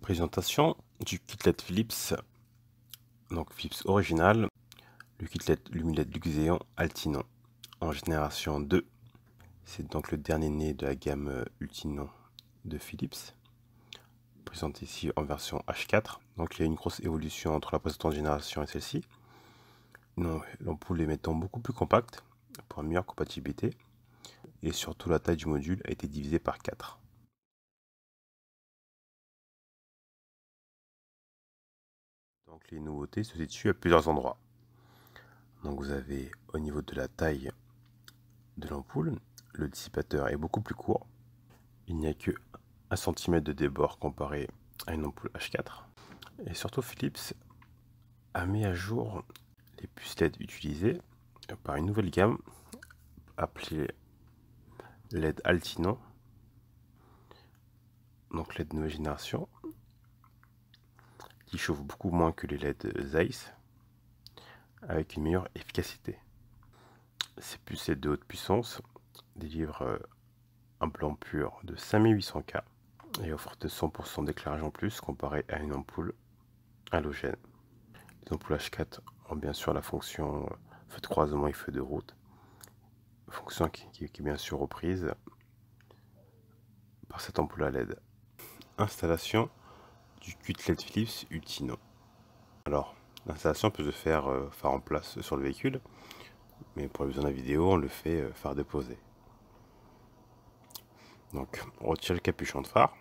Présentation du kitlet Philips, donc Philips original, le kitlet Lumiled Luxeon Altinon en génération 2. C'est donc le dernier né de la gamme Ultinon de Philips, présenté ici en version H4. Donc il y a une grosse évolution entre la précédente génération et celle-ci. L'ampoule émettant beaucoup plus compacte pour une meilleure compatibilité, et surtout la taille du module a été divisée par 4. Donc les nouveautés se situent à plusieurs endroits. Donc vous avez au niveau de la taille de l'ampoule, le dissipateur est beaucoup plus court. Il n'y a que 1 cm de débord comparé à une ampoule H4. Et surtout Philips a mis à jour les puces LED utilisées par une nouvelle gamme appelée LED Altinon, donc LED nouvelle génération, qui chauffe beaucoup moins que les LED Zeiss, avec une meilleure efficacité. Ces puces LED de haute puissance délivrent un blanc pur de 5800K et offrent de 100% d'éclairage en plus comparé à une ampoule halogène. Les ampoules H4 ont bien sûr la fonction feu de croisement et feu de route, fonction qui est bien sûr reprise par cette ampoule à LED. Installation du kitlet Philips Ultinon. Alors, l'installation peut se faire phare en place sur le véhicule, mais pour les besoins de la vidéo, on le fait phare déposé. Donc, on retire le capuchon de phare,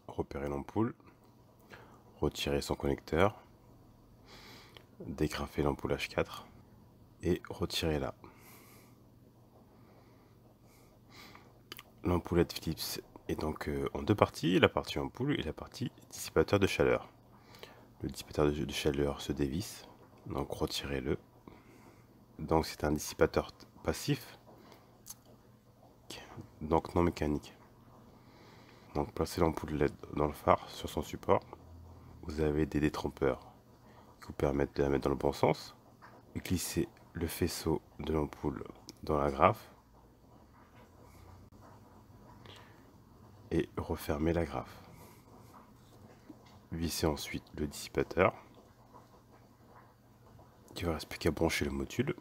repérer l'ampoule, retirer son connecteur, dégrafer l'ampoule H4 et retirer là. L'ampoule LED Philips est donc en deux parties, la partie ampoule et la partie dissipateur de chaleur. Le dissipateur de chaleur se dévisse, donc retirez-le. Donc c'est un dissipateur passif, donc non mécanique. Donc placez l'ampoule LED dans le phare sur son support. Vous avez des détrompeurs qui vous permettent de la mettre dans le bon sens. Glissez le faisceau de l'ampoule dans la grafe et refermez la grafe. Vissez ensuite le dissipateur. Il ne reste plus qu'à brancher le module.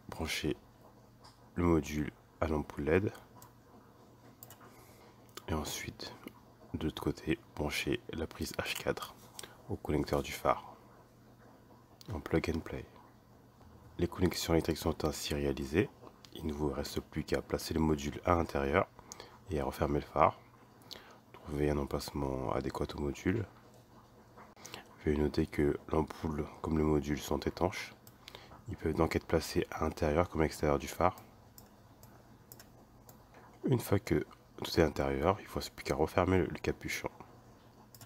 Branchez le module à l'ampoule LED. Et ensuite, de l'autre côté, branchez la prise H4 au connecteur du phare en plug and play. Les connexions électriques sont ainsi réalisées. Il ne vous reste plus qu'à placer le module à l'intérieur et à refermer le phare. Trouvez un emplacement adéquat au module. Veuillez noter que l'ampoule comme le module sont étanches. Ils peuvent donc être placés à l'intérieur comme à l'extérieur du phare. Une fois que tout est à l'intérieur, il ne faut plus qu'à refermer le capuchon.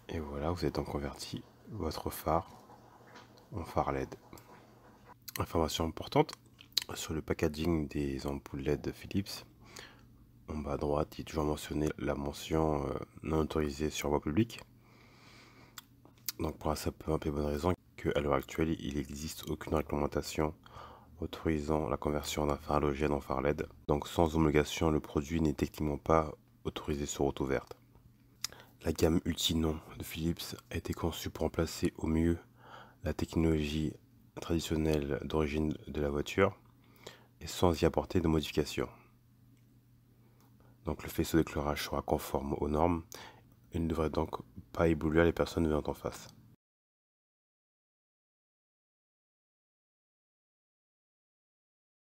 Et voilà, vous avez donc converti votre phare en phare LED. Information importante, sur le packaging des ampoules LED de Philips, en bas à droite, il est toujours mentionné la mention non autorisée sur voie publique. Donc pour la simple et bonne raison qu'à l'heure actuelle, il n'existe aucune réglementation autorisant la conversion d'un phare halogène en phare LED. Donc sans homologation, le produit n'est techniquement pas autorisé sur route ouverte. La gamme Ultinon de Philips a été conçue pour remplacer au mieux la technologie traditionnelle d'origine de la voiture et sans y apporter de modifications. Donc le faisceau d'éclairage sera conforme aux normes et ne devrait donc pas éblouir les personnes venant en face.